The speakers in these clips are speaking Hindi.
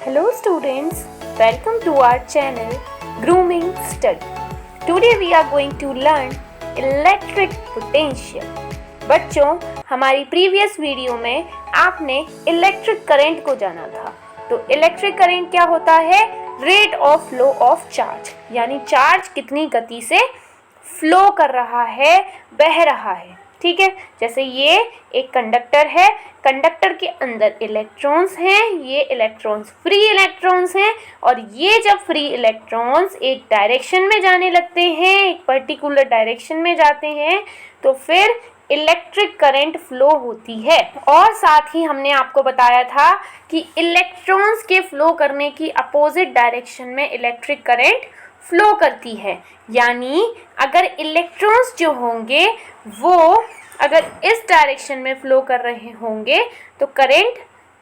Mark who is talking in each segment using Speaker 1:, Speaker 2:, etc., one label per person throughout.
Speaker 1: Hello students, welcome to our channel Grooming Study. Today we are going to learn electric potential. बच्चों, हमारी प्रीवियस वीडियो में आपने इलेक्ट्रिक करंट को जाना था। तो इलेक्ट्रिक करंट क्या होता है? Rate of flow of charge, यानी चार्ज कितनी गति से फ्लो कर रहा है, बह रहा है। ठीक है, जैसे ये एक कंडक्टर है, कंडक्टर के अंदर इलेक्ट्रॉन्स हैं, ये इलेक्ट्रॉन्स फ्री इलेक्ट्रॉन्स हैं, और ये जब फ्री इलेक्ट्रॉन्स एक डायरेक्शन में जाने लगते हैं, एक पर्टिकुलर डायरेक्शन में जाते हैं, तो फिर इलेक्ट्रिक करंट फ्लो होती है। और साथ ही हमने आपको बताया था कि इलेक्ट्रॉन्स के फ्लो करने की अपोजिट डायरेक्शन में इलेक्ट्रिक करंट फ्लो करती है। यानी अगर इलेक्ट्रॉन्स जो होंगे वो अगर इस डायरेक्शन में फ्लो कर रहे होंगे तो करंट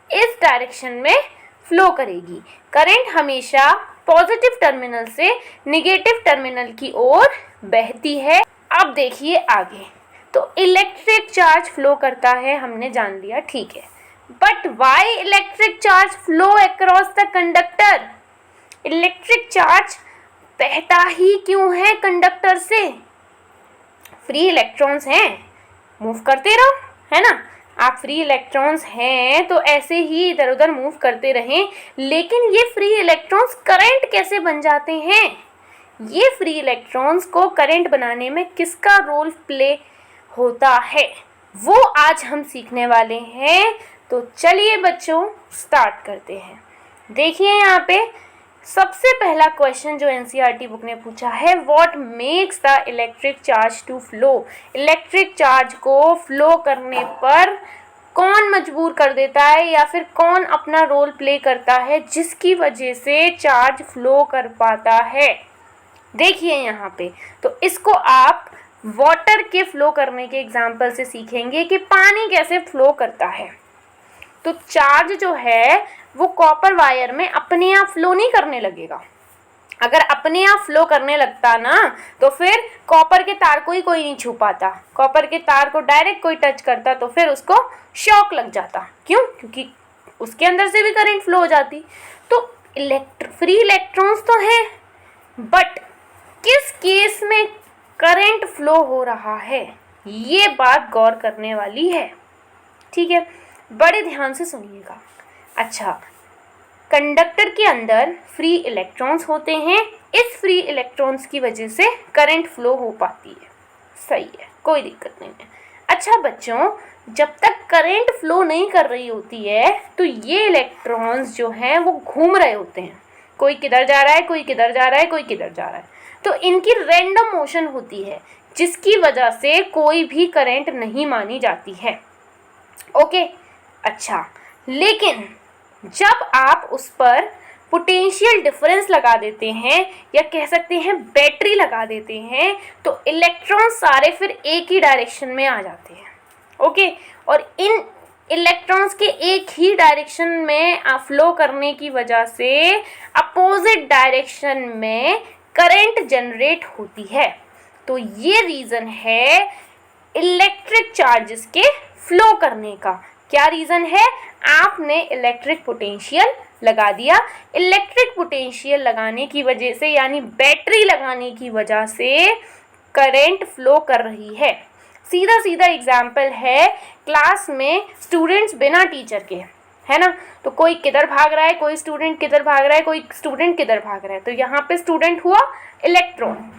Speaker 1: इस डायरेक्शन में फ्लो करेगी। करंट हमेशा पॉजिटिव टर्मिनल से नेगेटिव टर्मिनल की ओर बहती है। अब देखिए आगे, तो इलेक्ट्रिक चार्ज फ्लो करता है, हमने जान लिया, ठीक है। But why electric charge flow across the conductor? Electric charge बहता ही क्यों है कंडक्टर से? फ्री इलेक्ट्रॉन्स हैं, मूव करते रहो, है ना। आप फ्री इलेक्ट्रॉन्स हैं तो ऐसे ही इधर उधर मूव करते रहें। लेकिन ये फ्री इलेक्ट्रॉन्स करंट कैसे बन जाते हैं? ये फ्री इलेक्ट्रॉन्स को करंट बनाने में किसका रोल प्ले होता है, वो आज हम सीखने वाले हैं। तो चलिए बच्चों स्टार्ट करते हैं। देखिए यहाँ पे सबसे पहला क्वेश्चन जो एनसीईआरटी बुक ने पूछा है, what makes the electric charge to flow? Electric charge को फ्लो करने पर कौन मजबूर कर देता है या फिर कौन अपना रोल प्ले करता है जिसकी वजह से चार्ज फ्लो कर पाता है? देखिए यहाँ पे, तो इसको आप वाटर के फ्लो करने के एग्जाम्पल से सीखेंगे कि पानी कैसे फ्लो करता है। तो चार्ज जो है वो कॉपर वायर में अपने आप फ्लो नहीं करने लगेगा। अगर अपने आप फ्लो करने लगता ना तो फिर कॉपर के तार को ही कोई नहीं छू पाता। कॉपर के तार को डायरेक्ट कोई टच करता तो फिर उसको शॉक लग जाता। क्यों? क्योंकि उसके अंदर से भी करंट फ्लो हो जाती। तो फ्री इलेक्ट्रॉन्स तो है, बट किस केस में करंट फ्लो हो रहा है, ये बात गौर करने वाली है। ठीक है, बड़े ध्यान से सुनिएगा। अच्छा, कंडक्टर के अंदर फ्री इलेक्ट्रॉन्स होते हैं, इस फ्री इलेक्ट्रॉन्स की वजह से करंट फ्लो हो पाती है। सही है, कोई दिक्कत नहीं है। अच्छा बच्चों, जब तक करंट फ्लो नहीं कर रही होती है तो ये इलेक्ट्रॉन्स जो हैं वो घूम रहे होते हैं। कोई किधर जा रहा है, कोई किधर जा रहा है, कोई किधर जा रहा है। तो इनकी रैंडम मोशन होती है जिसकी वजह से कोई भी करंट नहीं मानी जाती है। ओके, अच्छा, लेकिन जब आप उस पर पोटेंशियल डिफरेंस लगा देते हैं या कह सकते हैं बैटरी लगा देते हैं तो इलेक्ट्रॉन सारे फिर एक ही डायरेक्शन में आ जाते हैं। ओके, और इन इलेक्ट्रॉन्स के एक ही डायरेक्शन में फ्लो करने की वजह से अपोजिट डायरेक्शन में करंट जनरेट होती है। तो ये रीज़न है इलेक्ट्रिक चार्जेस के फ्लो करने का। क्या रीज़न है? आपने इलेक्ट्रिक पोटेंशियल लगा दिया। इलेक्ट्रिक पोटेंशियल लगाने की वजह से यानी बैटरी लगाने की वजह से करंट फ्लो कर रही है। सीधा सीधा एग्जाम्पल है, क्लास में स्टूडेंट्स बिना टीचर के, है ना। तो कोई किधर भाग रहा है, कोई स्टूडेंट किधर भाग रहा है, कोई स्टूडेंट किधर भाग रहा है। तो यहाँ पे स्टूडेंट हुआ इलेक्ट्रॉन।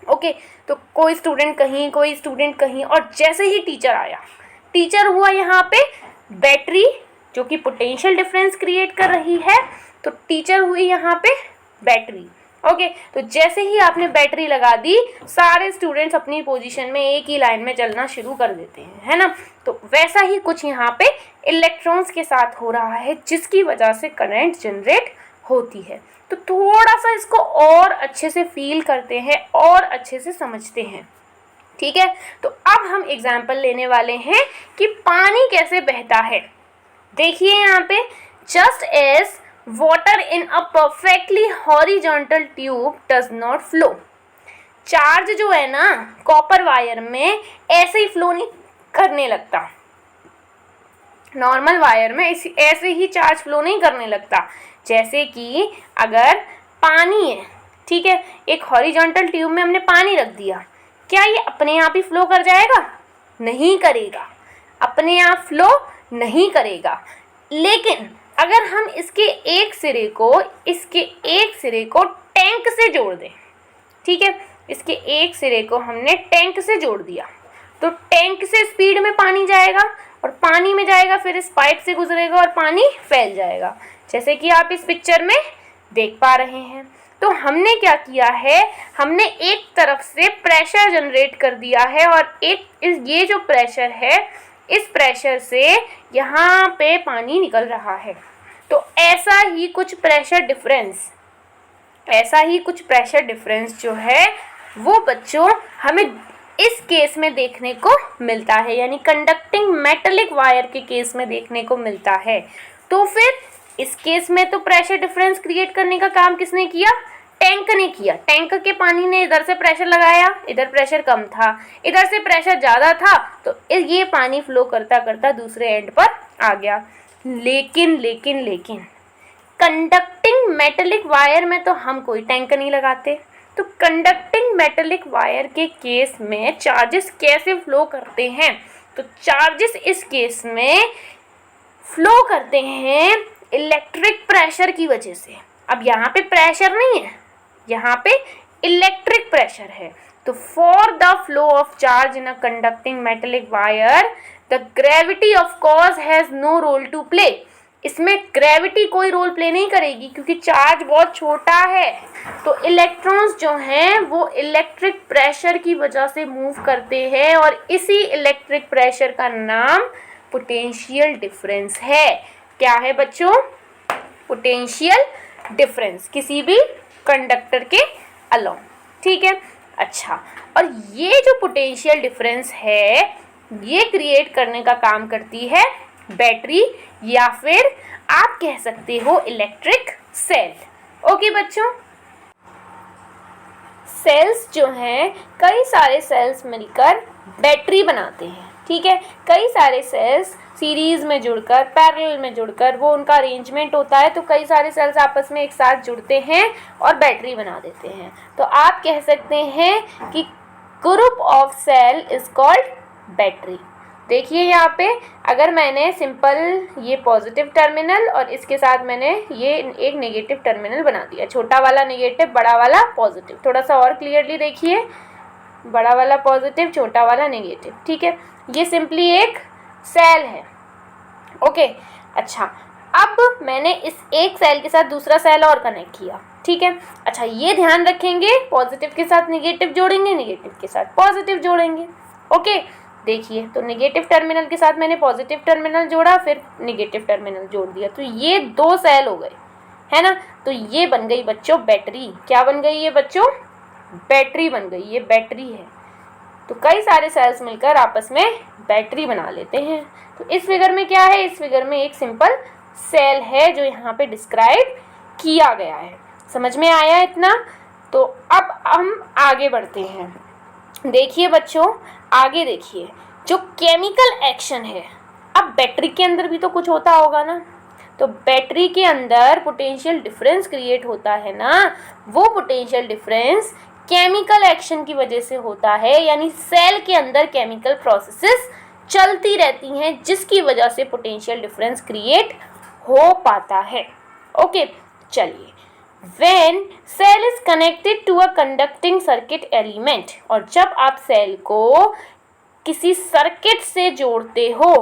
Speaker 1: ओके, तो कोई स्टूडेंट कहीं, कोई स्टूडेंट कहीं, और जैसे ही टीचर आया, टीचर हुआ यहाँ पे बैटरी जो कि पोटेंशियल डिफरेंस क्रिएट कर रही है। तो टीचर हुई यहाँ पे बैटरी। ओके, तो जैसे ही आपने बैटरी लगा दी, सारे स्टूडेंट्स अपनी पोजीशन में एक ही लाइन में चलना शुरू कर देते हैं, है ना। तो वैसा ही कुछ यहाँ पे इलेक्ट्रॉन्स के साथ हो रहा है जिसकी वजह से करंट जनरेट होती है। तो थोड़ा सा इसको और अच्छे से फील करते हैं और अच्छे से समझते हैं। ठीक है, तो अब हम एग्जाम्पल लेने वाले हैं कि पानी कैसे बहता है। देखिए यहाँ पे, just as water in a perfectly horizontal tube does not flow. Charge जो है ना कॉपर वायर में ऐसे ही फ्लो नहीं करने लगता। नॉर्मल वायर में ऐसे ही चार्ज फ्लो नहीं करने लगता। जैसे कि अगर पानी है, ठीक है, एक हॉरिजॉन्टल ट्यूब में हमने पानी रख दिया, क्या ये अपने आप ही फ्लो कर जाएगा? नहीं करेगा, अपने आप फ्लो नहीं करेगा। लेकिन अगर हम इसके एक सिरे को टैंक से जोड़ दें, ठीक है, इसके एक सिरे को हमने टैंक से जोड़ दिया, तो टैंक से स्पीड में पानी जाएगा और पानी में जाएगा, फिर इस पाइप से गुजरेगा और पानी फैल जाएगा, जैसे कि आप इस पिक्चर में देख पा रहे हैं। तो हमने क्या किया है, हमने एक तरफ से प्रेशर जनरेट कर दिया है और ये जो प्रेशर है, इस प्रेशर से यहाँ पे पानी निकल रहा है। तो ऐसा ही कुछ प्रेशर डिफरेंस जो है वो बच्चों हमें इस केस में देखने को मिलता है, यानी कंडक्टिंग मेटेलिक वायर के केस में देखने को मिलता है। तो फिर इस केस में तो प्रेशर डिफरेंस क्रिएट करने का काम किसने किया? टैंक ने किया। टैंक के पानी ने इधर से प्रेशर लगाया, इधर प्रेशर कम था, इधर से प्रेशर ज़्यादा था, तो ये पानी फ्लो करता करता दूसरे एंड पर आ गया। लेकिन कंडक्टिंग मेटेलिक वायर में तो हम कोई टैंक नहीं लगाते। तो कंडक्टिंग मेटेलिक वायर के केस में चार्जेस कैसे फ्लो करते हैं? तो चार्जेस इस केस में फ्लो करते हैं इलेक्ट्रिक प्रेशर की वजह से। अब यहाँ पे प्रेशर नहीं है, यहाँ पे इलेक्ट्रिक प्रेशर है। तो for the flow of charge in a conducting metallic wire the gravity of course has no role to play. इसमें ग्रेविटी कोई रोल प्ले नहीं करेगी क्योंकि चार्ज बहुत छोटा है। तो इलेक्ट्रॉन्स जो हैं वो इलेक्ट्रिक प्रेशर की वजह से मूव करते हैं और इसी इलेक्ट्रिक प्रेशर का नाम पोटेंशियल डिफरेंस है। क्या है बच्चों? पोटेंशियल डिफरेंस किसी भी कंडक्टर के अलोंग, ठीक है। अच्छा, और ये जो पोटेंशियल डिफरेंस है ये क्रिएट करने का काम करती है बैटरी या फिर आप कह सकते हो इलेक्ट्रिक सेल। ओके बच्चों, सेल्स जो हैं कई सारे सेल्स मिलकर बैटरी बनाते हैं, ठीक है। कई सारे सेल्स सीरीज में जुड़कर, पैरेलल में जुड़कर, वो उनका अरेंजमेंट होता है, तो कई सारे सेल्स आपस में एक साथ जुड़ते हैं और बैटरी बना देते हैं। तो आप कह सकते हैं कि group of cell is called battery. देखिए यहाँ पे अगर मैंने सिंपल ये पॉजिटिव टर्मिनल और इसके साथ मैंने ये एक नेगेटिव टर्मिनल बना दिया, छोटा वाला नेगेटिव, बड़ा वाला पॉजिटिव। थोड़ा सा और क्लियरली देखिए, बड़ा वाला पॉजिटिव, छोटा वाला नेगेटिव, ठीक है। ये सिंपली एक सेल है। ओके, अच्छा, अब मैंने इस एक सेल के साथ दूसरा सेल और कनेक्ट किया, ठीक है। अच्छा, ये ध्यान रखेंगे, पॉजिटिव के साथ नेगेटिव जोड़ेंगे, नेगेटिव के साथ पॉजिटिव जोड़ेंगे। ओके, देखिए, तो नेगेटिव टर्मिनल के साथ मैंने पॉजिटिव टर्मिनल जोड़ा, फिर नेगेटिव टर्मिनल जोड़ दिया, तो ये दो सेल हो गए, है ना। तो ये बन गई बच्चों बैटरी। क्या बन गई ये बच्चों? बैटरी बन गई, ये बैटरी है। तो कई सारे सेल्स मिलकर आपस में बैटरी बना लेते हैं। तो इस फिगर में क्या है? इस फिगर में एक सिंपल सेल है जो यहाँ पे डिस्क्राइब किया गया है। समझ में आया इतना? तो अब हम आगे बढ़ते हैं। देखिए बच्चों, आगे देखिए, जो केमिकल एक्शन है, अब बैटरी के अंदर भी तो कुछ होता होगा ना। तो बैटरी के अंदर पोटेंशियल डिफरेंस क्रिएट होता है ना, वो पोटेंशियल डिफरेंस केमिकल एक्शन की वजह से होता है, यानी सेल के अंदर केमिकल प्रोसेसेस चलती रहती हैं जिसकी वजह से पोटेंशियल डिफरेंस क्रिएट हो पाता है। ओके, चलिए, when cell is connected to a conducting circuit element, और जब आप सेल को किसी सर्किट से जोड़ते हो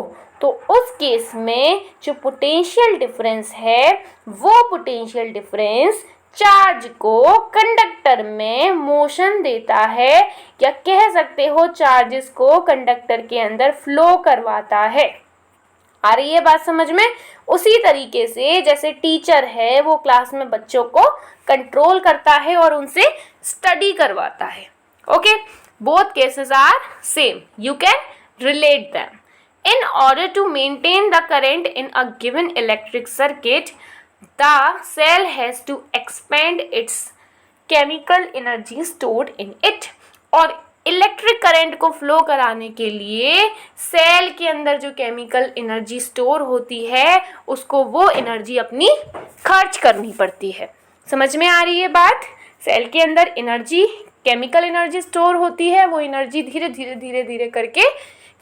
Speaker 1: तो उस केस में जो पोटेंशियल डिफरेंस है वो पोटेंशियल डिफरेंस चार्ज को कंडक्टर में मोशन देता है, या कह सकते हो चार्जेस को कंडक्टर के अंदर फ्लो करवाता है। आ रही है बात समझ में? उसी तरीके से जैसे टीचर है वो क्लास में बच्चों को कंट्रोल करता है और उनसे स्टडी करवाता है। Okay, both cases are same, you can relate them. In order to maintain the current in a given electric circuit, the cell has to expand its chemical energy stored in it. और इलेक्ट्रिक करंट को फ्लो कराने के लिए सेल के अंदर जो केमिकल एनर्जी स्टोर होती है उसको वो एनर्जी अपनी खर्च करनी पड़ती है। समझ में आ रही है बात? सेल के अंदर एनर्जी, केमिकल एनर्जी स्टोर होती है, वो एनर्जी धीरे धीरे धीरे धीरे करके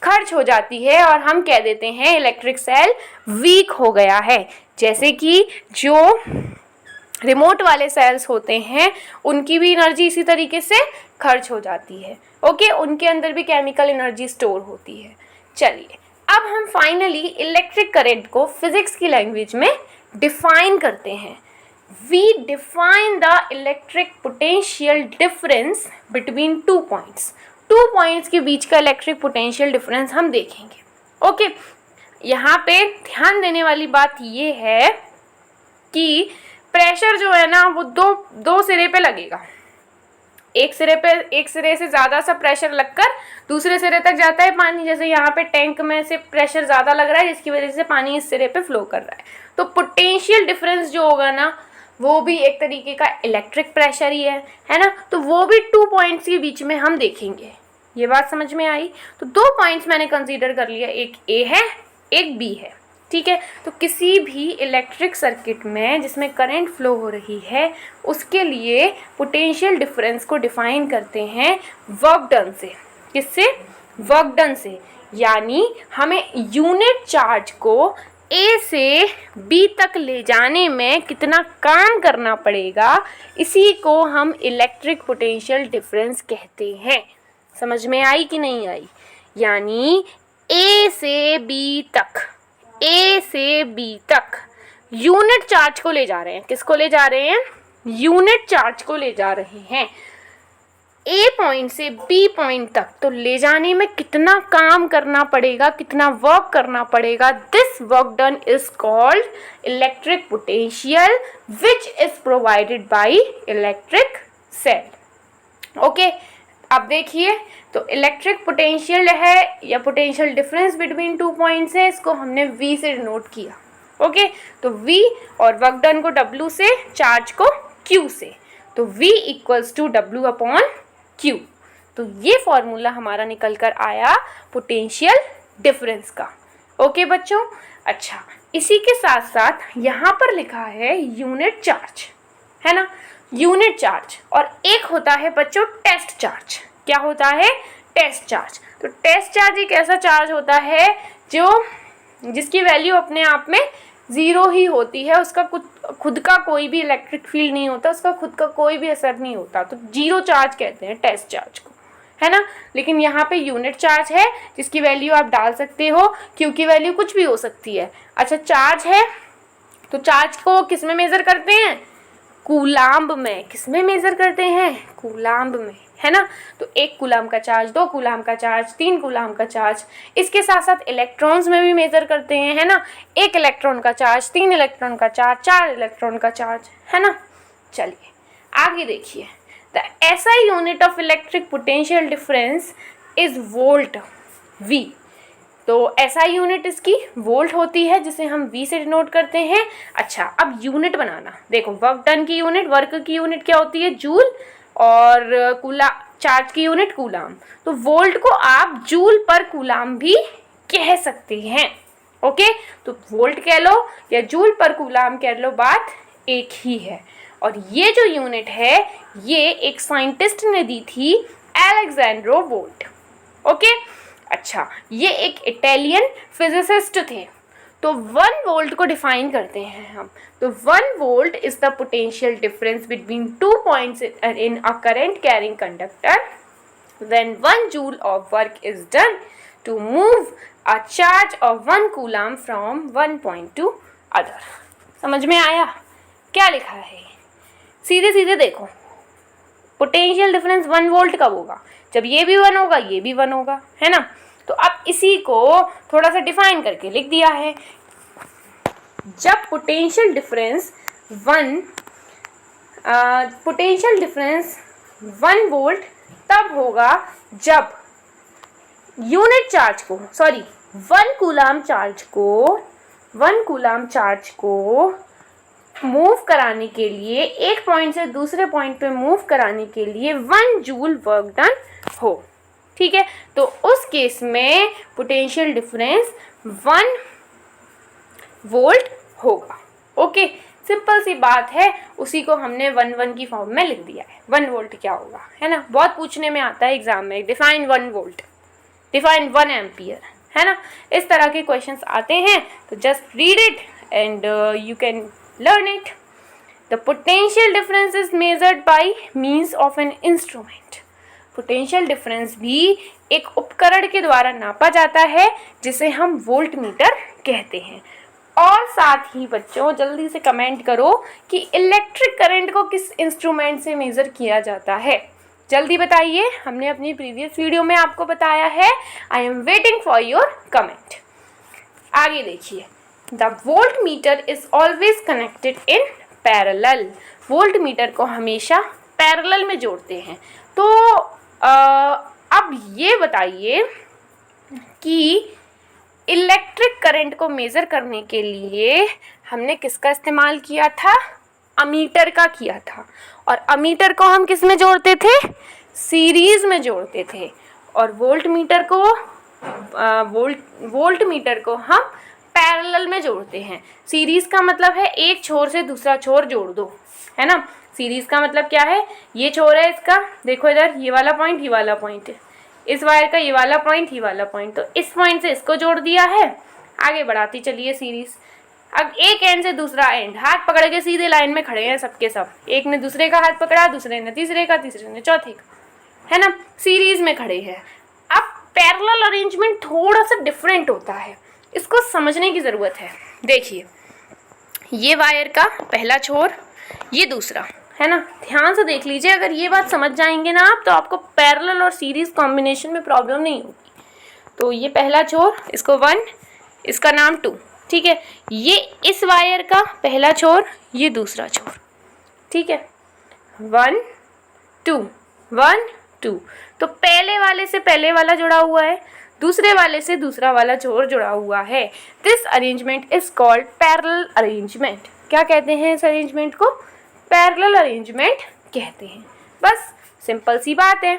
Speaker 1: खर्च हो जाती है और हम कह देते हैं इलेक्ट्रिक सेल वीक हो गया है। जैसे कि जो रिमोट वाले सेल्स होते हैं उनकी भी एनर्जी इसी तरीके से खर्च हो जाती है। ओके, उनके अंदर भी केमिकल एनर्जी स्टोर होती है। चलिए अब हम फाइनली इलेक्ट्रिक करंट को फिजिक्स की लैंग्वेज में डिफाइन करते हैं। We define the electric potential difference between two points. 2 points के बीच का इलेक्ट्रिक पोटेंशियल डिफरेंस हम देखेंगे। ओके, यहाँ पे ध्यान देने वाली बात ये है कि प्रेशर जो है ना वो दो सिरे पे लगेगा। एक सिरे से ज़्यादा सा प्रेशर लगकर दूसरे सिरे तक जाता है पानी। जैसे यहाँ पे टैंक में से प्रेशर ज़्यादा लग रहा है जिसकी वजह से पानी इस सिरे पे फ्लो कर रहा है। तो पोटेंशियल डिफरेंस जो होगा ना वो भी एक तरीके का इलेक्ट्रिक प्रेशर ही है ना। तो वो भी 2 पॉइंट्स के बीच में हम देखेंगे। ये बात समझ में आई? तो 2 पॉइंट्स मैंने कंसीडर कर लिया, एक ए है एक बी है। ठीक है, तो किसी भी इलेक्ट्रिक सर्किट में जिसमें करंट फ्लो हो रही है उसके लिए पोटेंशियल डिफरेंस को डिफाइन करते हैं वर्क डन से। किससे? वर्क डन से। यानी हमें यूनिट चार्ज को ए से बी तक ले जाने में कितना काम करना पड़ेगा, इसी को हम इलेक्ट्रिक पोटेंशियल डिफरेंस कहते हैं। समझ में आई कि नहीं आई? यानी ए से बी तक यूनिट चार्ज को ले जा रहे हैं। किसको ले जा रहे हैं? यूनिट चार्ज को ले जा रहे हैं ए पॉइंट से बी पॉइंट तक। तो ले जाने में कितना काम करना पड़ेगा, कितना वर्क करना पड़ेगा, this work done is called electric potential which is provided by electric cell. Okay, अब देखिए तो इलेक्ट्रिक पोटेंशियल है या पोटेंशियल डिफरेंस बिटवीन 2 पॉइंट्स है, इसको हमने V से डिनोट किया। ओके, तो V और वर्क डन को W से, चार्ज को Q से। तो V equals to W upon Q। तो ये फॉर्मूला हमारा निकल कर आया पोटेंशियल डिफरेंस का। ओके बच्चों, अच्छा इसी के साथ साथ यहाँ पर लिखा है यूनिट चार्ज, है ना, यूनिट चार्ज। और एक होता है बच्चों टेस्ट चार्ज। क्या होता है? Test charge. तो टेस्ट चार्ज एक ऐसा चार्ज होता है जिसकी वैल्यू अपने आप में 0 ही होती है, उसका कुछ खुद का कोई भी इलेक्ट्रिक फील्ड नहीं होता, उसका खुद का कोई भी असर नहीं होता। तो 0 चार्ज कहते हैं टेस्ट चार्ज को, है ना। लेकिन यहाँ पे यूनिट चार्ज है जिसकी वैल्यू आप डाल सकते हो, क्यू की वैल्यू कुछ भी हो सकती है। अच्छा, चार्ज है तो चार्ज को किस में मेज़र करते हैं? कूलाम्ब में। किस में मेज़र करते हैं? कूलाम्ब में, है ना। तो 1 कूलाम्ब का चार्ज, 2 कूलाम्ब का चार्ज, 3 कूलाम्ब का चार्ज। इसके साथ साथ इलेक्ट्रॉन्स में भी मेज़र करते हैं, है ना। 1 इलेक्ट्रॉन का चार्ज, 3 इलेक्ट्रॉन का चार्ज, 4 इलेक्ट्रॉन का चार्ज, है ना। चलिए आगे देखिए, the SI unit of electric potential difference is volt V। तो SI यूनिट इसकी वोल्ट होती है जिसे हम V से डिनोट करते हैं। अच्छा, अब यूनिट बनाना देखो, वर्क डन की यूनिट, वर्क की यूनिट क्या होती है? जूल, और चार्ज की यूनिट कूलाम। तो वोल्ट को आप जूल पर कूलाम भी कह सकते हैं। ओके, तो वोल्ट कह लो या जूल पर कूलाम कह लो, बात एक ही है। और ये जो यूनिट है ये एक साइंटिस्ट ने दी थी, अलेक्जेंड्रो वोल्ट। ओके, अच्छा ये एक इटालियन फिजिसिस्ट थे। तो 1 वोल्ट को डिफाइन करते हैं हम। तो 1 volt is the potential difference between 2 points in a current carrying conductor when 1 joule of work is done to move a charge of 1 coulomb from one point to other। समझ में आया क्या लिखा है? सीधे सीधे देखो, पोटेंशियल डिफरेंस 1 वोल्ट कब होगा? जब ये भी 1 होगा ये भी 1 होगा, है ना। तो अब इसी को थोड़ा सा डिफाइन करके लिख दिया है। जब पोटेंशियल डिफरेंस 1 वोल्ट तब होगा जब यूनिट चार्ज को, 1 कूलाम चार्ज को मूव कराने के लिए, एक पॉइंट से दूसरे पॉइंट पे मूव कराने के लिए 1 जूल वर्क डन हो, ठीक है। तो उस केस में पोटेंशियल डिफरेंस 1 वोल्ट होगा। ओके, सिंपल सी बात है, उसी को हमने 1 की फॉर्म में लिख दिया है। 1 वोल्ट क्या होगा, है ना, बहुत पूछने में आता है एग्जाम में, डिफाइन 1 वोल्ट, डिफाइन 1 एम्पियर, है ना, इस तरह के क्वेश्चंस आते हैं। तो just read it and you can learn it. The potential difference is measured by means of an instrument. Potential difference भी एक उपकरण के द्वारा नापा जाता है जिसे हम वोल्ट मीटर कहते हैं। और साथ ही बच्चों जल्दी से कमेंट करो कि इलेक्ट्रिक करंट को किस इंस्ट्रूमेंट से मेज़र किया जाता है, जल्दी बताइए। हमने अपनी प्रीवियस वीडियो में आपको बताया है। I am waiting for your comment. आगे देखिए, the volt meter is always connected in parallel. Volt meter को हमेशा पैरेलल में जोड़ते हैं। तो अब ये बताइए कि इलेक्ट्रिक करंट को मेज़र करने के लिए हमने किसका इस्तेमाल किया था, अमीटर का किया था। और अमीटर को हम किस में जोड़ते थे, सीरीज में जोड़ते थे। और वोल्ट मीटर को हम पैरेलल में जोड़ते हैं। सीरीज का मतलब है एक छोर से दूसरा छोर जोड़ दो, है ना। सीरीज का मतलब क्या है, ये छोर है इसका, देखो इधर ये वाला पॉइंट, ये वाला पॉइंट, इस वायर का ये वाला पॉइंट, ये वाला पॉइंट, तो इस पॉइंट से इसको जोड़ दिया है। आगे बढ़ाती चलिए सीरीज। अब एक एंड से दूसरा एंड, हाथ पकड़ के सीधे लाइन में खड़े हैं सबके सब, एक ने दूसरे का हाथ पकड़ा, दूसरे ने तीसरे का, तीसरे ने चौथे का, है ना, सीरीज में खड़े हैं। अब पैरेलल अरेंजमेंट थोड़ा सा डिफरेंट होता है, इसको समझने की ज़रूरत है। देखिए, ये वायर का पहला छोर, ये दूसरा, है ना, ध्यान से देख लीजिए। अगर ये बात समझ जाएंगे ना आप, तो आपको पैरेलल और सीरीज कॉम्बिनेशन में प्रॉब्लम नहीं होगी। तो ये पहला छोर, इसको 1, इसका नाम 2, ठीक है। ये इस वायर का पहला छोर, ये दूसरा छोर, ठीक है, 1 2 1 2। तो पहले वाले से पहले वाला जुड़ा हुआ है, दूसरे वाले से दूसरा वाला छोर जुड़ा हुआ है। This arrangement is called parallel arrangement. क्या कहते हैं इस अरेंजमेंट को, पैरेलल अरेंजमेंट कहते हैं। बस सिंपल सी बात है,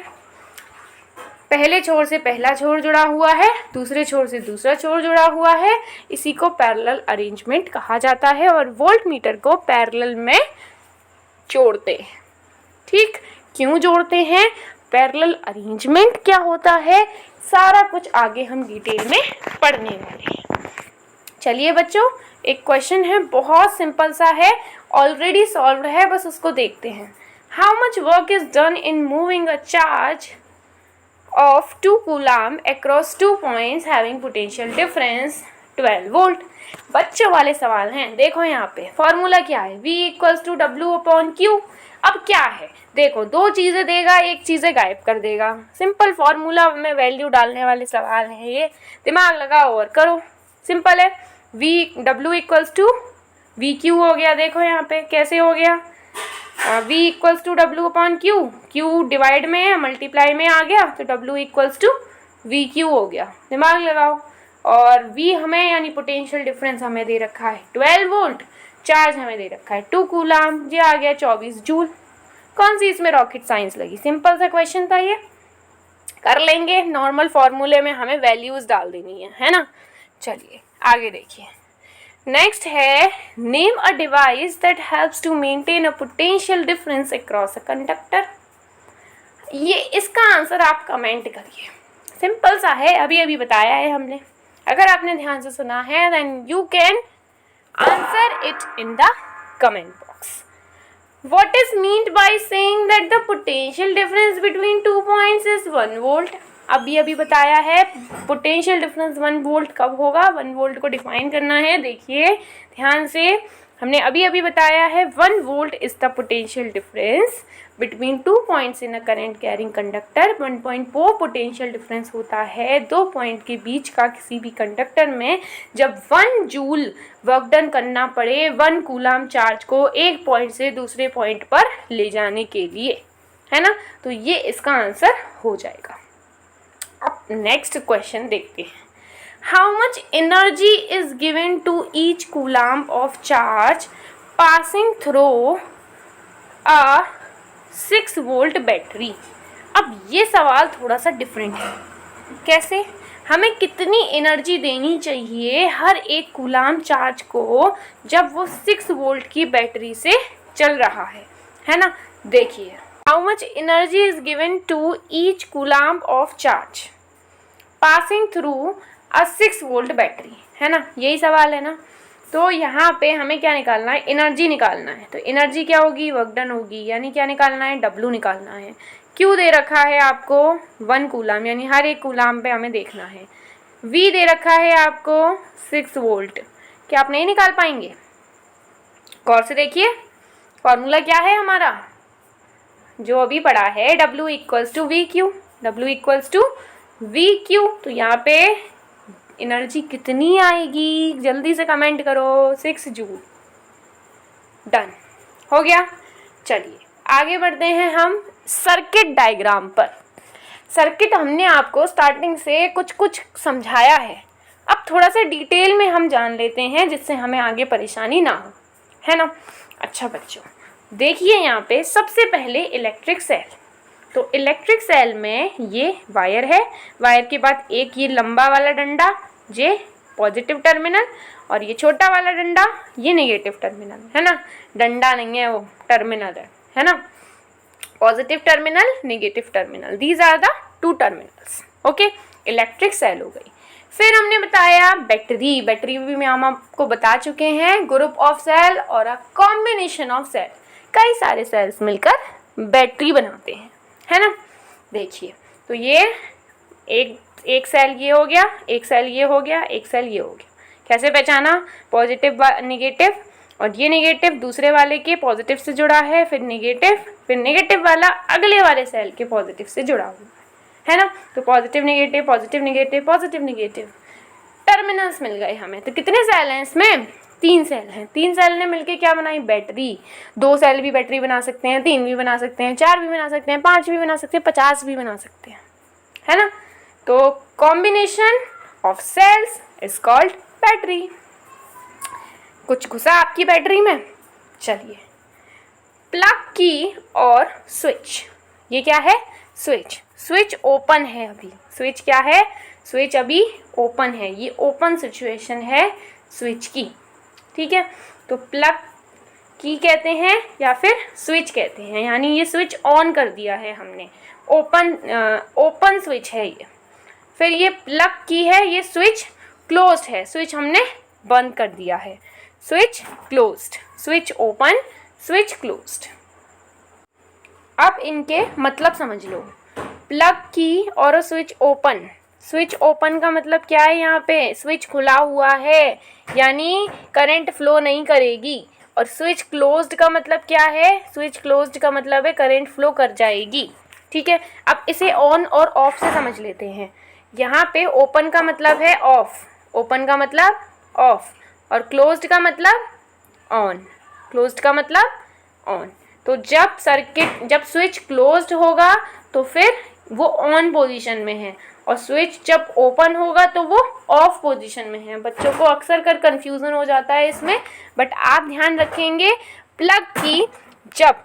Speaker 1: पहले छोर से पहला छोर जुड़ा हुआ है, दूसरे छोर से दूसरा छोर जुड़ा हुआ है, इसी को पैरेलल अरेंजमेंट कहा जाता है। और वोल्ट मीटर को पैरेलल में जोड़ते हैं, ठीक। क्यों जोड़ते हैं, पैरेलल अरेंजमेंट क्या होता है, सारा कुछ आगे हम डिटेल में पढ़ने वाले हैं। चलिए बच्चों, एक क्वेश्चन है, बहुत सिंपल सा है, ऑलरेडी सॉल्व्ड है, बस उसको देखते हैं। How much work is done in moving a charge of 2 coulomb across 2 points having potential difference 12 volt। बच्चों वाले सवाल हैं। देखो यहाँ पे फॉर्मूला क्या है, V = W/Q। अब क्या है, देखो दो चीज़ें देगा, एक चीज़ें गायब कर देगा। सिंपल फॉर्मूला में वैल्यू डालने वाले सवाल हैं ये, दिमाग लगाओ और करो। सिंपल है, W = VQ हो गया। देखो यहाँ पे कैसे हो गया, V = W/Q, Q डिवाइड में है, मल्टीप्लाई में आ गया, तो W = VQ हो गया। दिमाग लगाओ। और V हमें यानी पोटेंशियल डिफरेंस हमें दे रखा है 12 वोल्ट, चार्ज हमें दे रखा है 2 कूलम, ये आ गया 24 जूल। कौन सी इसमें रॉकेट साइंस लगी, सिंपल सा क्वेश्चन था ये, कर लेंगे। नॉर्मल फॉर्मूले में हमें वैल्यूज डाल देनी है ना। चलिए आगे देखिए, नेक्स्ट है, name a device that helps to maintain a potential difference across a conductor. ये इसका आंसर आप कमेंट करिए, सिंपल सा है, अभी अभी बताया है हमने। अगर आपने ध्यान से सुना है then you can answer it in the comment box. What is meant by saying that the potential difference between 2 points is 1 volt. अभी बताया है पोटेंशियल डिफरेंस 1 वोल्ट कब होगा, 1 वोल्ट को डिफाइन करना है। देखिए ध्यान से, हमने अभी बताया है 1 volt is the potential difference between 2 points in a current carrying conductor. 1.4 potential difference होता है 2 पॉइंट के बीच का किसी भी कंडक्टर में, जब 1 जूल वर्क डन करना पड़े 1 कूलम चार्ज को एक पॉइंट से दूसरे पॉइंट पर ले जाने के लिए, है ना। तो ये इसका आंसर हो जाएगा। अब नेक्स्ट क्वेश्चन देखते हैं, how much energy is given to each coulomb of charge passing through a 6 volt battery. अब ये सवाल थोड़ा सा डिफरेंट है। कैसे? हमें कितनी एनर्जी देनी चाहिए हर एक कूलाम चार्ज को जब वो 6 वोल्ट की बैटरी से चल रहा है ना? देखिए, how much energy is given to each coulomb of charge passing through a 6 volt battery, है ना? यही सवाल है ना? तो यहाँ पे हमें क्या निकालना है? एनर्जी निकालना है। तो एनर्जी क्या होगी? वर्क डन होगी, यानी क्या निकालना है? W निकालना है। Q दे रखा है आपको 1 कूलाम, यानी हर एक कूलाम पे हमें देखना है। V दे रखा है आपको 6 वोल्ट। क्या आप नहीं निकाल पाएंगे? गौर से देखिए, फॉर्मूला क्या है हमारा जो अभी पढ़ा है, W equals to V Q. W equals to V Q. तो यहाँ पे एनर्जी कितनी आएगी? जल्दी से कमेंट करो। 6 जूल। डन हो गया। चलिए आगे बढ़ते हैं हम सर्किट डायग्राम पर। सर्किट हमने आपको स्टार्टिंग से कुछ कुछ समझाया है, अब थोड़ा सा डिटेल में हम जान लेते हैं जिससे हमें आगे परेशानी ना हो, है ना? अच्छा बच्चों, देखिए यहाँ पे सबसे पहले इलेक्ट्रिक सेल। तो इलेक्ट्रिक सेल में ये वायर है, वायर के बाद एक ये लंबा वाला डंडा, ये पॉजिटिव टर्मिनल, और ये छोटा वाला डंडा, ये नेगेटिव टर्मिनल, है ना? डंडा नहीं है वो, टर्मिनल है ना? Positive terminal, negative terminal, these are the 2 terminals. Okay, electric cell हो गई। फिर हमने बताया बैटरी। बैटरी भी हम आपको बता चुके हैं, ग्रुप ऑफ सेल और अ कॉम्बिनेशन ऑफ सेल। कई सारे सेल्स मिलकर बैटरी बनाते हैं, है ना? देखिए, तो ये एक सेल ये हो गया, एक सेल ये हो गया, एक सेल ये हो गया। कैसे पहचाना? पॉजिटिव नेगेटिव, और ये नेगेटिव दूसरे वाले के पॉजिटिव से जुड़ा है, फिर नेगेटिव वाला अगले वाले सेल के पॉजिटिव से जुड़ा हुआ है ना? तो positive negative, positive negative, positive negative terminals मिल गए हमें। तो कितने सेल हैं इसमें? 3 सेल हैं। 3 सेल ने मिलके क्या बनाई? बैटरी। 2 सेल भी बैटरी बना सकते हैं, 3 भी बना सकते हैं, 4 भी बना सकते हैं, 5 भी बना सकते हैं, 50 भी बना सकते हैं, है ना? तो combination of cells is called battery. कुछ घुसा आपकी बैटरी में? चलिए, प्लग की और स्विच। ये क्या है? स्विच। स्विच ओपन है अभी। स्विच क्या है? स्विच अभी ओपन है। ये ओपन सिचुएशन है स्विच की, ठीक है? तो प्लग की कहते हैं या फिर स्विच कहते हैं, यानी ये स्विच ऑन कर दिया है हमने, ओपन स्विच है ये। फिर ये प्लग की है, ये स्विच क्लोज्ड है, स्विच हमने बंद कर दिया है, switch closed. Switch open, switch closed. अब इनके मतलब समझ लो। प्लग की और स्विच ओपन। स्विच ओपन का मतलब क्या है? यहाँ पे स्विच खुला हुआ है, यानी करंट फ्लो नहीं करेगी। और स्विच क्लोज्ड का मतलब क्या है? स्विच क्लोज्ड का मतलब है करंट फ्लो कर जाएगी, ठीक है? अब इसे ऑन और ऑफ से समझ लेते हैं। यहाँ पे ओपन का मतलब है ऑफ, ओपन का मतलब ऑफ, और क्लोज्ड का मतलब ऑन, क्लोज्ड का मतलब ऑन। तो जब स्विच क्लोज्ड होगा तो फिर वो ऑन पोजीशन में है, और स्विच जब ओपन होगा तो वो ऑफ पोजीशन में है। बच्चों को अक्सर कर कंफ्यूजन हो जाता है इसमें, बट आप ध्यान रखेंगे प्लग की जब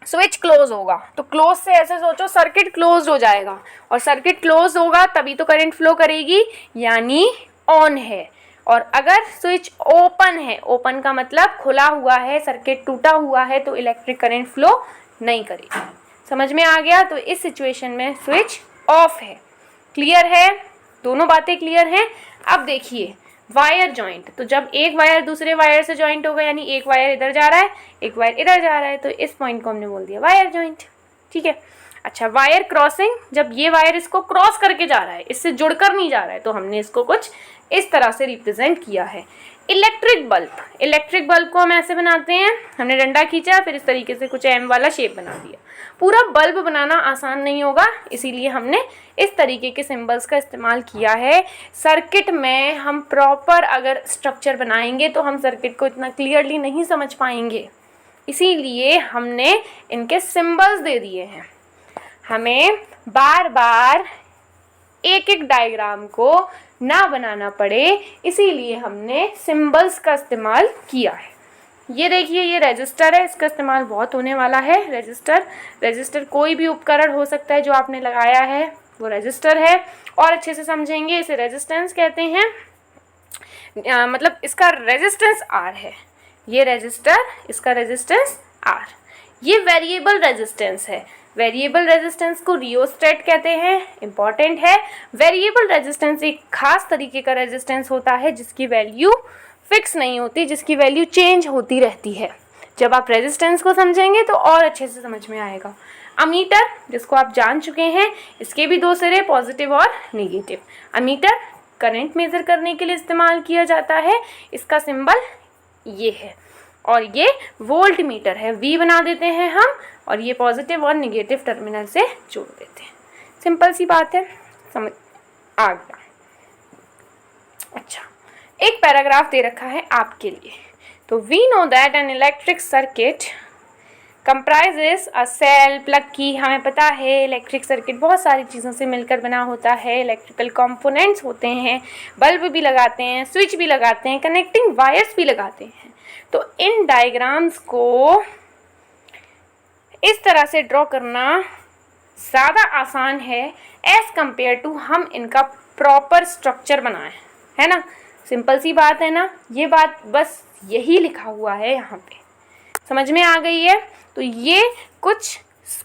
Speaker 1: स्विच क्लोज होगा तो क्लोज से ऐसे सोचो सर्किट क्लोज हो जाएगा, और सर्किट क्लोज होगा तभी तो करंट फ्लो करेगी, यानी ऑन है। और अगर स्विच ओपन है, ओपन का मतलब खुला हुआ है, सर्किट टूटा हुआ है, तो इलेक्ट्रिक करंट फ्लो नहीं करेगी। समझ में आ गया? तो इस सिचुएशन में स्विच ऑफ है। क्लियर है? दोनों बातें क्लियर हैं? अब देखिए वायर जॉइंट। तो जब एक वायर दूसरे वायर से जॉइंट होगा, यानी एक वायर इधर जा रहा है, एक वायर इधर जा रहा है, तो इस पॉइंट को हमने बोल दिया वायर जॉइंट, ठीक है? अच्छा, वायर क्रॉसिंग। जब ये वायर इसको क्रॉस करके जा रहा है, इससे जुड़कर नहीं जा रहा है, तो हमने इसको कुछ इस तरह से रिप्रेजेंट किया है। Electric bulb. इलेक्ट्रिक बल्ब को हम ऐसे बनाते हैं, हमने डंडा खींचा, फिर इस तरीके से कुछ एम वाला शेप बना दिया। पूरा बल्ब बनाना आसान नहीं होगा, इसीलिए हमने इस तरीके के सिंबल्स का इस्तेमाल किया है। सर्किट में हम प्रॉपर अगर स्ट्रक्चर बनाएंगे तो हम सर्किट को इतना क्लियरली नहीं समझ पाएंगे, इसीलिए हमने इनके सिंबल्स दे दिए हैं। हमें बार बार एक एक डायग्राम को ना बनाना पड़े, इसीलिए हमने सिंबल्स का इस्तेमाल किया है। ये देखिए ये रजिस्टर है, इसका इस्तेमाल बहुत होने वाला है। रजिस्टर कोई भी उपकरण हो सकता है जो आपने लगाया है वो रजिस्टर है। और अच्छे से समझेंगे, इसे रेजिस्टेंस कहते हैं, मतलब इसका रेजिस्टेंस R है। ये रजिस्टर, इसका रेजिस्टेंस R। ये वेरिएबल रेजिस्टेंस है। वेरिएबल रेजिस्टेंस को रियोस्टेट कहते हैं, इंपॉर्टेंट है। वेरिएबल रेजिस्टेंस एक खास तरीके का रेजिस्टेंस होता है जिसकी वैल्यू फिक्स नहीं होती, जिसकी वैल्यू चेंज होती रहती है। जब आप रेजिस्टेंस को समझेंगे तो और अच्छे से समझ में आएगा। अमीटर, जिसको आप जान चुके हैं, इसके भी दो सिरे, पॉजिटिव और नेगेटिव। अमीटर करंट मेज़र करने के लिए इस्तेमाल किया जाता है, इसका सिंबल ये है। और ये वोल्ट मीटर है, V बना देते हैं हम, और ये पॉजिटिव और नेगेटिव टर्मिनल से जोड़ देते हैं। सिंपल सी बात है, समझ आ गया। अच्छा, एक पैराग्राफ दे रखा है आपके लिए। तो we know that an electric circuit comprises a cell, plug key, हमें पता है इलेक्ट्रिक सर्किट बहुत सारी चीज़ों से मिलकर बना होता है। इलेक्ट्रिकल कंपोनेंट्स होते हैं, बल्ब भी लगाते हैं, स्विच भी लगाते हैं, कनेक्टिंग वायर्स भी लगाते हैं। तो इन डायग्राम्स को इस तरह से ड्रॉ करना ज़्यादा आसान है एज़ कम्पेयर टू हम इनका प्रॉपर स्ट्रक्चर बनाएं, है ना। सिंपल सी बात है ना, ये बात बस यही लिखा हुआ है यहाँ पे, समझ में आ गई है। तो ये कुछ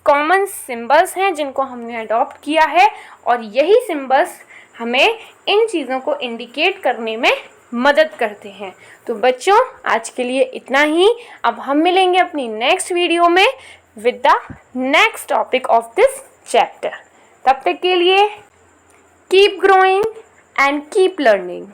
Speaker 1: कॉमन सिंबल्स हैं जिनको हमने अडॉप्ट किया है, और यही सिंबल्स हमें इन चीज़ों को इंडिकेट करने में मदद करते हैं। तो बच्चों, आज के लिए इतना ही। अब हम मिलेंगे अपनी नेक्स्ट वीडियो में with the next topic of this chapter. तब तक के लिए keep growing and keep learning.